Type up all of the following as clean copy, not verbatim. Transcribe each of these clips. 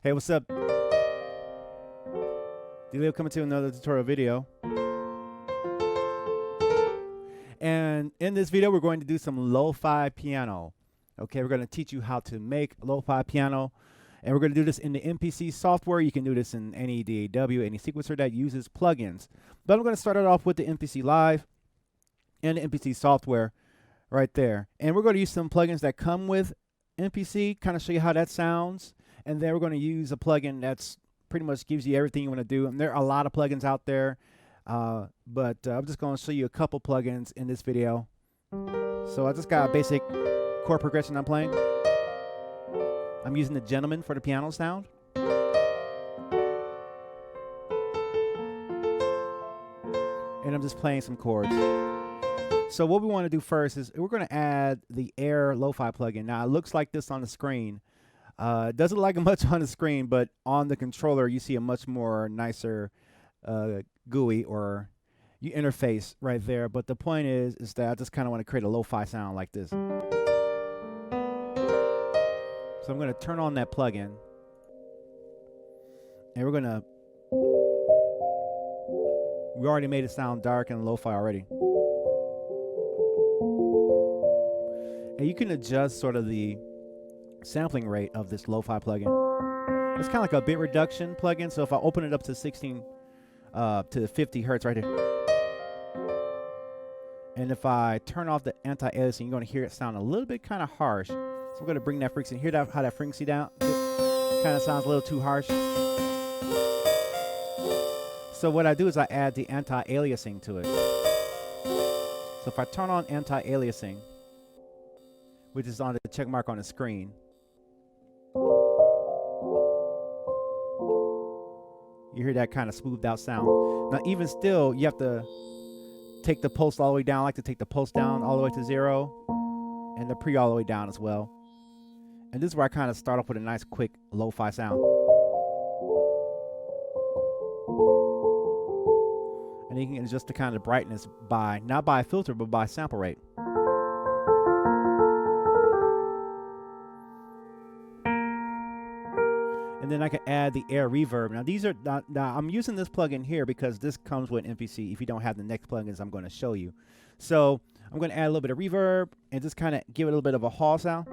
Hey, what's up? Dillio coming to another tutorial video. And in this video, we're going to do some lo-fi piano. Okay, we're going to teach you how to make lo-fi piano. And we're going to do this in the MPC software. You can do this in any DAW, any sequencer that uses plugins. But I'm going to start it off with the MPC Live and the MPC software right there. And we're going to use some plugins that come with MPC, kind of show you how that sounds. And then we're going to use a plugin that's pretty much gives you everything you want to do. And there are a lot of plugins out there. But I'm just going to show you a couple plugins in this video. So I just got a basic chord progression I'm playing. I'm using the Gentleman for the piano sound. And I'm just playing some chords. So what we want to do first is we're going to add the Air Lo-Fi plugin. Now it looks like this on the screen. It doesn't look like much on the screen, but on the controller you see a much more nicer GUI or interface right there. But the point is that I just kind of want to create a lo-fi sound like this. So I'm going to turn on that plugin, and we already made it sound dark and lo-fi already. And you can adjust sort of the sampling rate of this lo-fi plugin. It's kind of like a bit reduction plugin. So if I open it up to 16 to 50 hertz right here, and if I turn off the anti-aliasing, you're going to hear it sound a little bit kind of harsh. So I'm going to bring that frequency. Hear that, how that frequency down? It kind of sounds a little too harsh. So what I do is I add the anti-aliasing to it. So if I turn on anti-aliasing, which is on the check mark on the screen, you hear that kind of smoothed out sound. Now even still, you have to take the pulse all the way down. I like to take the pulse down all the way to 0 and the pre all the way down as well. And this is where I kind of start off with a nice quick lo-fi sound. And you can adjust the kind of brightness by, not by filter, but by sample rate. And then I can add the air reverb. Now these are now I'm using this plugin here because this comes with MPC. If you don't have the next plugins, I'm going to show you. So I'm going to add a little bit of reverb and just kind of give it a little bit of a hall sound.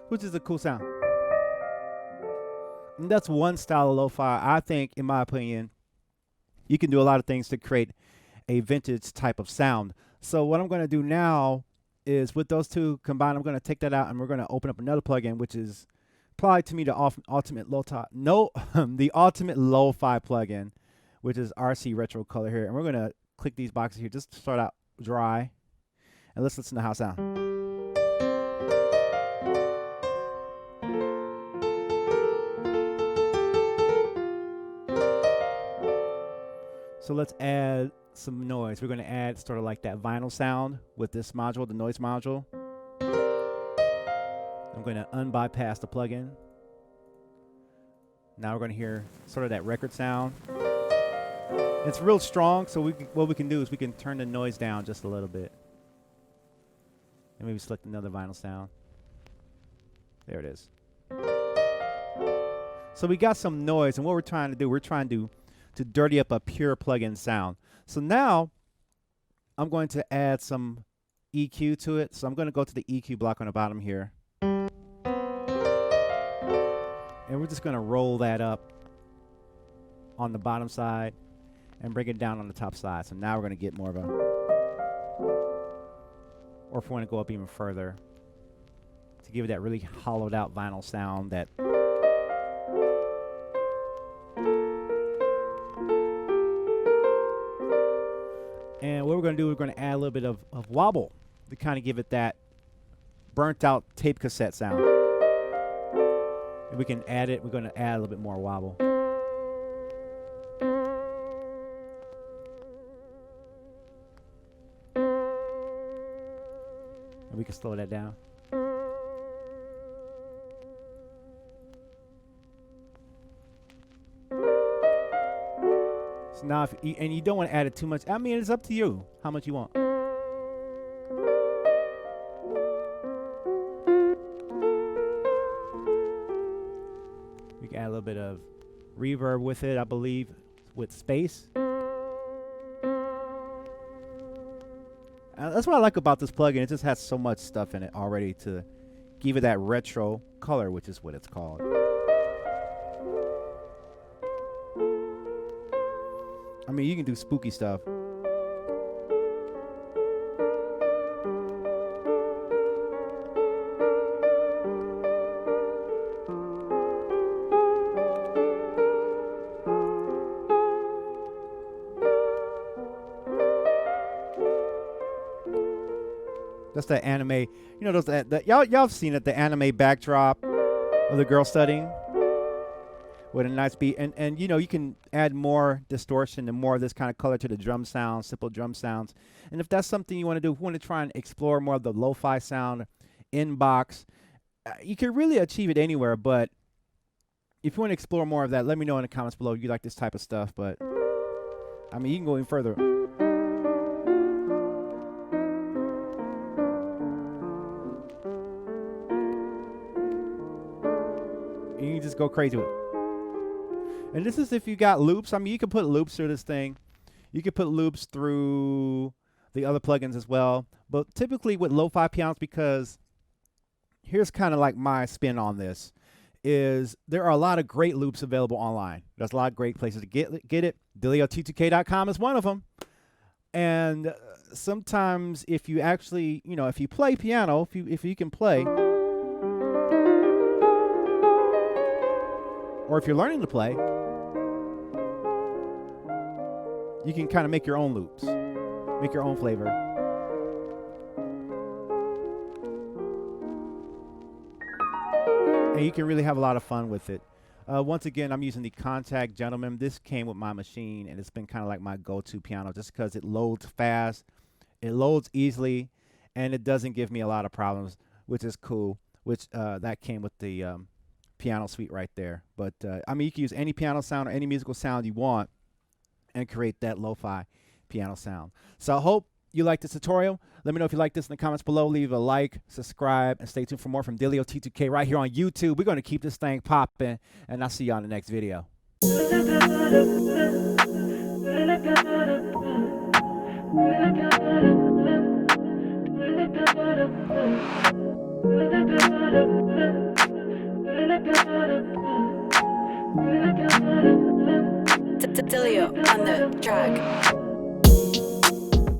Which is a cool sound. And that's one style of lo-fi. I think, in my opinion, you can do a lot of things to create a vintage type of sound. So what I'm going to do now is with those two combined, I'm going to take that out and we're going to open up another plugin, which is probably to me the ultimate lo-fi plugin, which is RC Retro Color here. And we're going to click these boxes here just to start out dry. And let's listen to how it sounds. So let's add some noise. We're going to add sort of like that vinyl sound with this module, the noise module. I'm going to unbypass the plugin. Now we're going to hear sort of that record sound. It's real strong, so what we can do is we can turn the noise down just a little bit. And maybe select another vinyl sound. There it is. So we got some noise, and what we're trying to do, we're trying to dirty up a pure plugin sound. So now I'm going to add some EQ to it. So I'm going to go to the EQ block on the bottom here. And we're just going to roll that up on the bottom side and bring it down on the top side. So now we're going to get more of a, or if we want to go up even further, to give it that really hollowed out vinyl sound that and what we're going to do, we're going to add a little bit of wobble to kind of give it that burnt out tape cassette sound. And we can add it. We're going to add a little bit more wobble. And we can slow that down. So now, and you don't want to add it too much. I mean, it's up to you how much you want. We can add a little bit of reverb with it, I believe, with space. That's what I like about this plugin. It just has so much stuff in it already to give it that retro color, which is what it's called. I mean, you can do spooky stuff. That's the anime, you know, those that y'all have seen it, the anime backdrop of the girl studying with a nice beat, and you know, you can add more distortion and more of this kind of color to the drum sounds, simple drum sounds. And if that's something you want to do, if you want to try and explore more of the lo-fi sound inbox, you can really achieve it anywhere. But if you want to explore more of that, let me know in the comments below if you like this type of stuff. But I mean, you can go even further. You can just go crazy with it. And this is if you got loops. I mean, you can put loops through this thing. You can put loops through the other plugins as well. But typically with lo-fi pianos, because here's kind of like my spin on this, is there are a lot of great loops available online. There's a lot of great places to get it. Dillio2k.com is one of them. And sometimes if you actually, you know, if you play piano, if you can play, or if you're learning to play, you can kind of make your own loops, make your own flavor. And you can really have a lot of fun with it. Once again, I'm using the Contact Gentleman. This came with my machine, and it's been kind of like my go-to piano just because it loads fast, it loads easily, and it doesn't give me a lot of problems, which is cool, which that came with the piano suite right there. But I mean, you can use any piano sound or any musical sound you want and create that lo-fi piano sound. So I hope you like this tutorial. Let me know if you like this in the comments below. Leave a like, subscribe, and stay tuned for more from Dillio T2K right here on YouTube. We're going to keep this thing popping, and I'll see you on the next video. Dillio on the track.